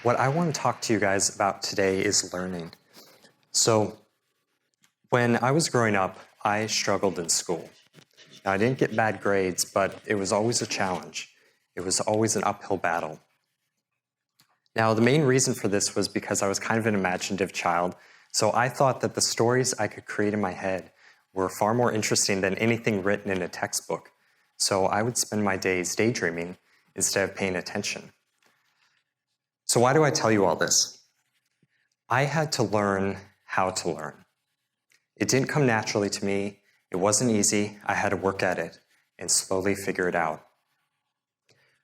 What I want to talk to you guys about today is learning. So, when I was growing up, I struggled in school. Now, I didn't get bad grades, but it was always a challenge. It was always an uphill battle. Now, the main reason for this was because I was kind of an imaginative child, so I thought that the stories I could create in my head were far more interesting than anything written in a textbook. So I would spend my days daydreaming instead of paying attention. So why do I tell you all this? I had to learn how to learn. It didn't come naturally to me. It wasn't easy. I had to work at it and slowly figure it out.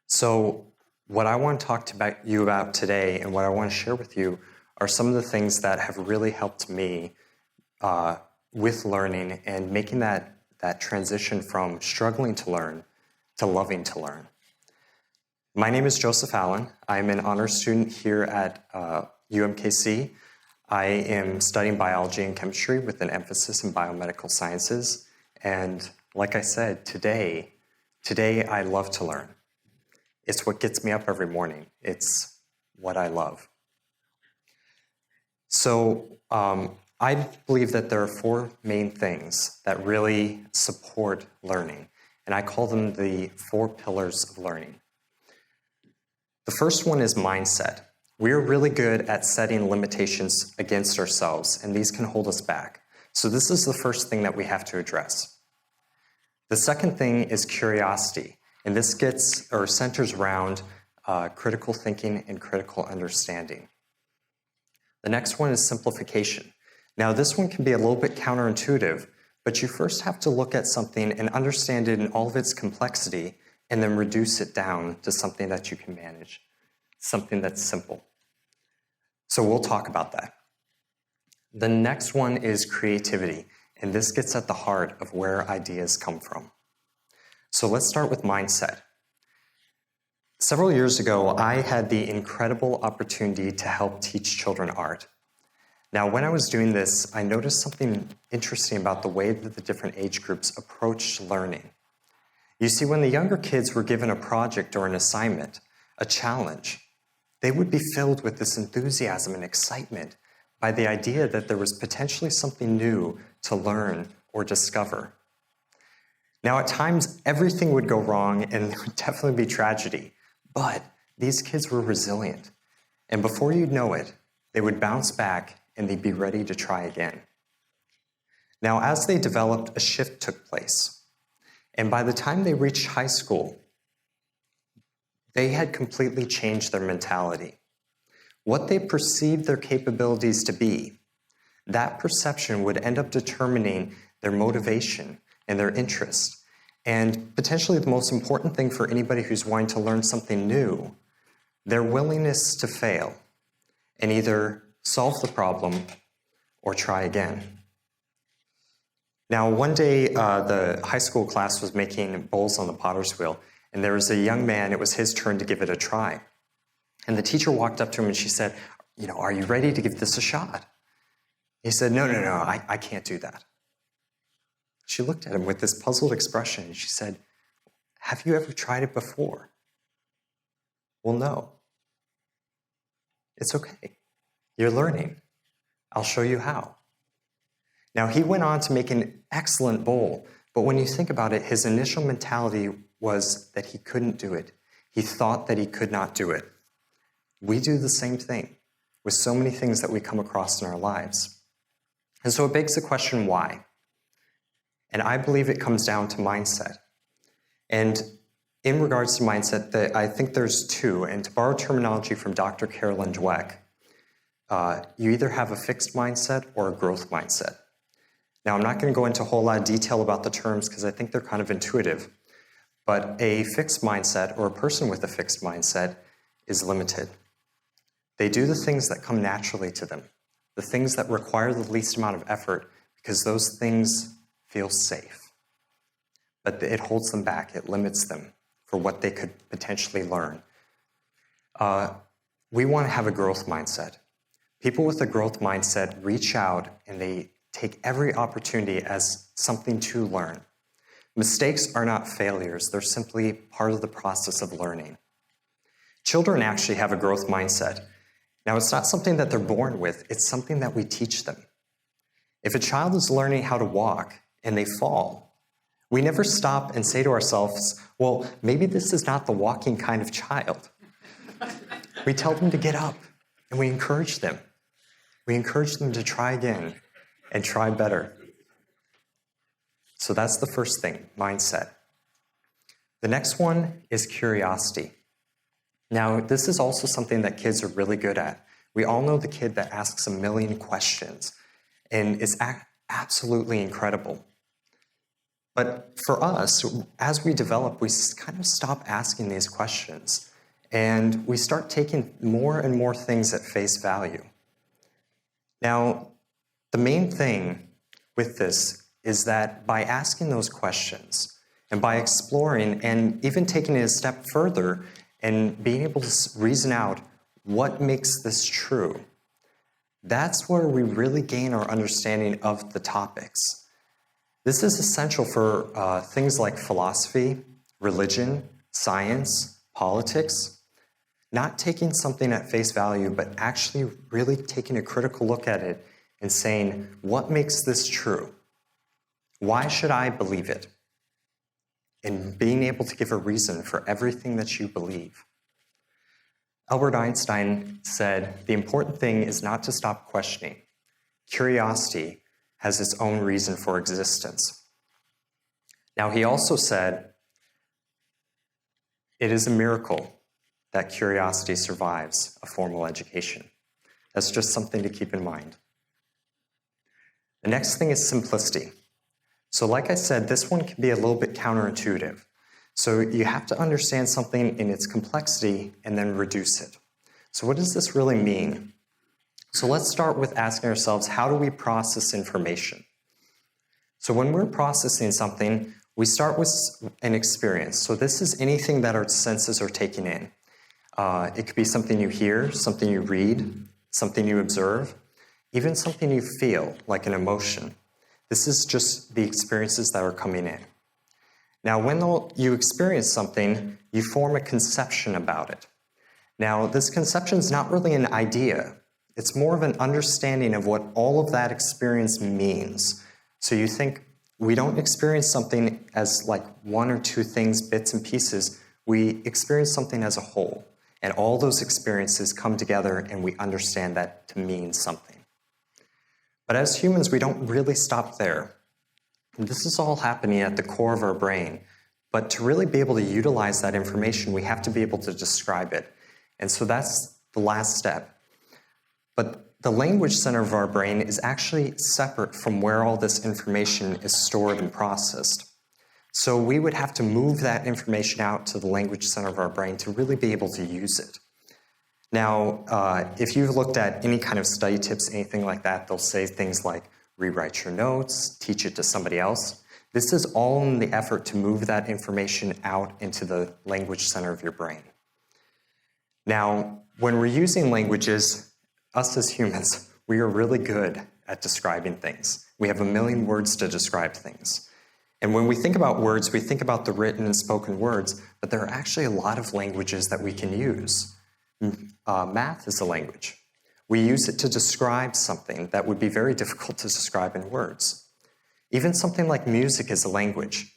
So what I want to talk to you about today and what I want to share with you are some of the things that have really helped me with learning and making that transition from struggling to learn to loving to learn. My name is Joseph Allen. I'm an honors student here at UMKC. I am studying biology and chemistry with an emphasis in biomedical sciences. And like I said, today I love to learn. It's what gets me up every morning. It's what I love. So I believe that there are four main things that really support learning, and I call them the 4 pillars of learning. The first one is mindset. We're really good at setting limitations against ourselves, and these can hold us back. So this is the first thing that we have to address. The second thing is curiosity, and this centers around critical thinking and critical understanding. The next one is simplification. Now, this one can be a little bit counterintuitive, but you first have to look at something and understand it in all of its complexity and then reduce it down to something that you can manage, something that's simple. So we'll talk about that. The next one is creativity, and this gets at the heart of where ideas come from. So let's start with mindset. Several years ago, I had the incredible opportunity to help teach children art. Now, when I was doing this, I noticed something interesting about the way that the different age groups approached learning. You see, when the younger kids were given a project or an assignment, a challenge, they would be filled with this enthusiasm and excitement by the idea that there was potentially something new to learn or discover. Now, at times, everything would go wrong and there would definitely be tragedy, but these kids were resilient. And before you'd know it, they would bounce back and they'd be ready to try again. Now, as they developed, a shift took place. And by the time they reached high school, they had completely changed their mentality. What they perceived their capabilities to be, that perception would end up determining their motivation and their interest. And potentially the most important thing for anybody who's wanting to learn something new, their willingness to fail and either solve the problem or try again. Now, one day, the high school class was making bowls on the potter's wheel, and there was a young man, it was his turn to give it a try. And the teacher walked up to him and she said, are you ready to give this a shot? He said, no, I can't do that. She looked at him with this puzzled expression and she said, have you ever tried it before? Well, no. It's okay. You're learning. I'll show you how. Now, he went on to make an excellent bowl, but when you think about it, his initial mentality was that he couldn't do it. He thought that he could not do it. We do the same thing with so many things that we come across in our lives. And so it begs the question, why? And I believe it comes down to mindset. And in regards to mindset, I think there's 2, and to borrow terminology from Dr. Carolyn Dweck, you either have a fixed mindset or a growth mindset. Now, I'm not going to go into a whole lot of detail about the terms because I think they're kind of intuitive, but a fixed mindset or a person with a fixed mindset is limited. They do the things that come naturally to them, the things that require the least amount of effort because those things feel safe. But it holds them back, it limits them for what they could potentially learn. We want to have a growth mindset. People with a growth mindset reach out and they take every opportunity as something to learn. Mistakes are not failures, they're simply part of the process of learning. Children actually have a growth mindset. Now, it's not something that they're born with, it's something that we teach them. If a child is learning how to walk and they fall, we never stop and say to ourselves, well, maybe this is not the walking kind of child. We tell them to get up, and we encourage them. We encourage them to try again and try better. So that's the first thing, mindset. The next one is curiosity. Now, this is also something that kids are really good at. We all know the kid that asks a million questions, and it's absolutely incredible. But for us, as we develop, we kind of stop asking these questions, and we start taking more and more things at face value. Now, the main thing with this is that by asking those questions, and by exploring and even taking it a step further and being able to reason out what makes this true, that's where we really gain our understanding of the topics. This is essential for things like philosophy, religion, science, politics. Not taking something at face value, but actually really taking a critical look at it and saying, what makes this true? Why should I believe it? And being able to give a reason for everything that you believe. Albert Einstein said, the important thing is not to stop questioning. Curiosity has its own reason for existence. Now, he also said, it is a miracle that curiosity survives a formal education. That's just something to keep in mind. The next thing is simplicity. So like I said, this one can be a little bit counterintuitive. So you have to understand something in its complexity and then reduce it. So what does this really mean? So let's start with asking ourselves, how do we process information? So when we're processing something, we start with an experience. So this is anything that our senses are taking in. It could be something you hear, something you read, something you observe, even something you feel, like an emotion. This is just the experiences that are coming in. Now, when you experience something, you form a conception about it. Now, this conception is not really an idea. It's more of an understanding of what all of that experience means. So you think, we don't experience something as like one or two things, bits and pieces. We experience something as a whole. And all those experiences come together and we understand that to mean something. But as humans, we don't really stop there. This is all happening at the core of our brain. But to really be able to utilize that information, we have to be able to describe it. And so that's the last step. But the language center of our brain is actually separate from where all this information is stored and processed. So we would have to move that information out to the language center of our brain to really be able to use it. Now, if you've looked at any kind of study tips, anything like that, they'll say things like, rewrite your notes, teach it to somebody else. This is all in the effort to move that information out into the language center of your brain. Now, when we're using languages, us as humans, we are really good at describing things. We have a million words to describe things. And when we think about words, we think about the written and spoken words, but there are actually a lot of languages that we can use. Math is a language. We use it to describe something that would be very difficult to describe in words. Even something like music is a language.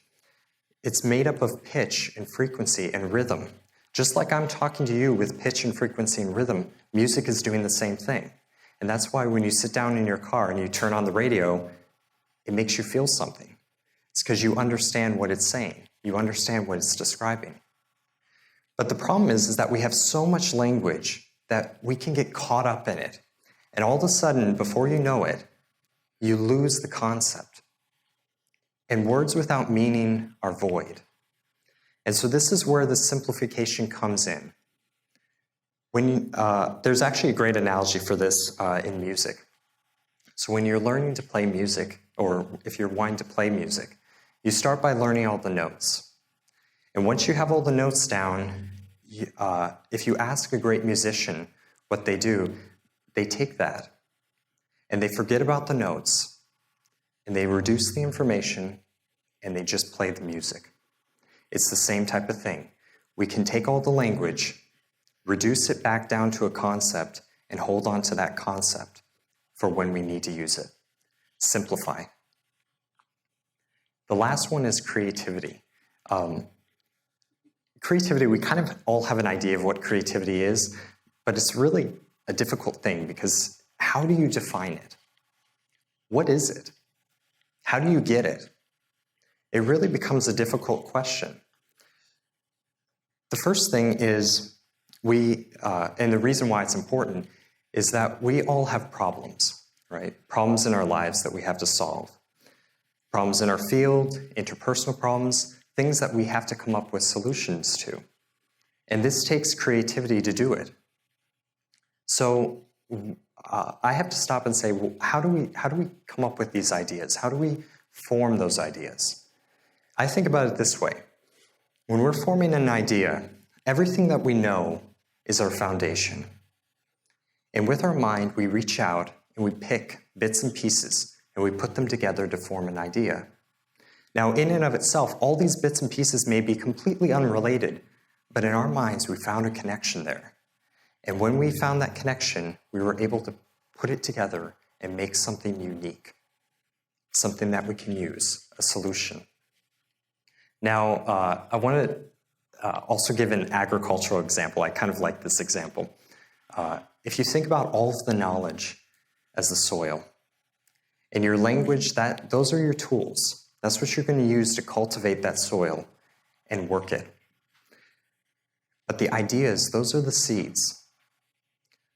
It's made up of pitch and frequency and rhythm. Just like I'm talking to you with pitch and frequency and rhythm, music is doing the same thing. And that's why when you sit down in your car and you turn on the radio, it makes you feel something. It's because you understand what it's saying. You understand what it's describing. But the problem is that we have so much language that we can get caught up in it. And all of a sudden, before you know it, you lose the concept. And words without meaning are void. And so this is where the simplification comes in. There's actually a great analogy for this in music. So when you're learning to play music, or if you're wanting to play music, you start by learning all the notes. And once you have all the notes down, if you ask a great musician what they do, they take that and they forget about the notes and they reduce the information and they just play the music. It's the same type of thing. We can take all the language, reduce it back down to a concept, and hold on to that concept for when we need to use it. Simplify. The last one is creativity. Creativity, we kind of all have an idea of what creativity is, but it's really a difficult thing because how do you define it? What is it? How do you get it? It really becomes a difficult question. The first thing is and the reason why it's important is that we all have problems, right? Problems in our lives that we have to solve. Problems in our field, interpersonal problems, things that we have to come up with solutions to. And this takes creativity to do it. So I have to stop and say, well, how do we come up with these ideas? How do we form those ideas? I think about it this way. When we're forming an idea, everything that we know is our foundation. And with our mind, we reach out and we pick bits and pieces and we put them together to form an idea. Now, in and of itself, all these bits and pieces may be completely unrelated, but in our minds, we found a connection there. And when we found that connection, we were able to put it together and make something unique, something that we can use, a solution. Now, I want to also give an agricultural example. I kind of like this example. If you think about all of the knowledge as the soil, and your language, those are your tools. That's what you're going to use to cultivate that soil and work it. But the ideas, those are the seeds.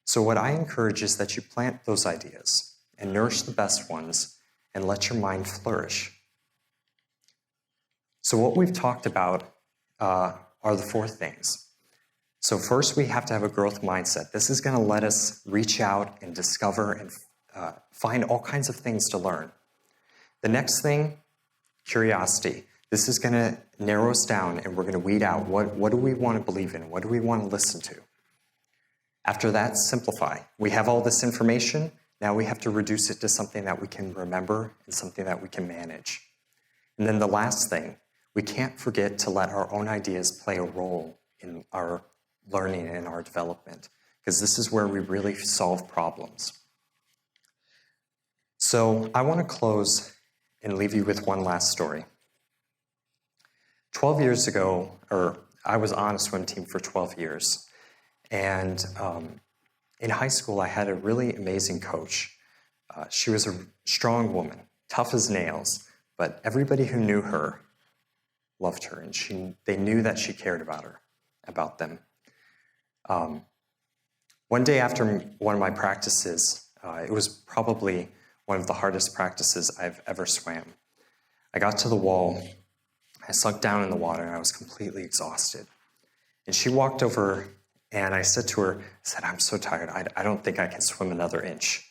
So what I encourage is that you plant those ideas and nourish the best ones and let your mind flourish. So what we've talked about are the four things. So first, we have to have a growth mindset. This is going to let us reach out and discover and find all kinds of things to learn. The next thing, curiosity. This is going to narrow us down and we're going to weed out what do we want to believe in? What do we want to listen to? After that, simplify. We have all this information. Now we have to reduce it to something that we can remember and something that we can manage. And then the last thing, we can't forget to let our own ideas play a role in our learning and our development, because this is where we really solve problems. So I want to close and leave you with one last story. 12 years ago, I was on a swim team for 12 years. And in high school, I had a really amazing coach. She was a strong woman, tough as nails, but everybody who knew her loved her, and they knew that she cared about them. One day after one of my practices, it was probably one of the hardest practices I've ever swam. I got to the wall, I sunk down in the water, and I was completely exhausted. And she walked over, and I said to her, I'm so tired, I don't think I can swim another inch.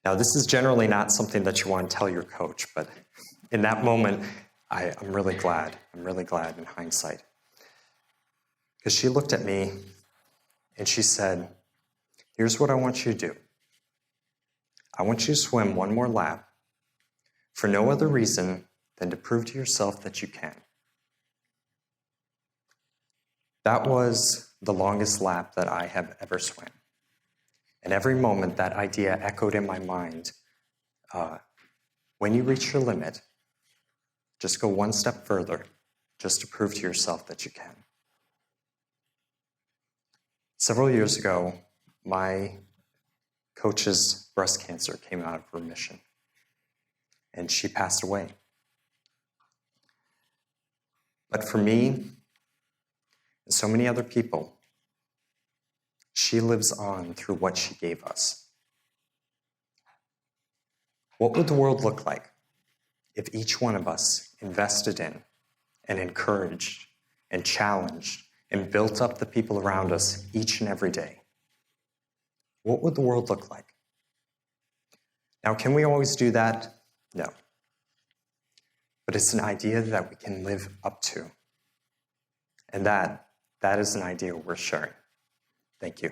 Now, this is generally not something that you want to tell your coach, but in that moment, I'm really glad. I'm really glad in hindsight. Because she looked at me, and she said, here's what I want you to do. I want you to swim one more lap for no other reason than to prove to yourself that you can. That was the longest lap that I have ever swam. And every moment that idea echoed in my mind, when you reach your limit, just go one step further, just to prove to yourself that you can. Several years ago, my coach's breast cancer came out of remission, and she passed away. But for me, and so many other people, she lives on through what she gave us. What would the world look like if each one of us invested in and encouraged and challenged and built up the people around us each and every day? What would the world look like? Now, can we always do that? No. But it's an idea that we can live up to. And that is an idea worth sharing. Thank you.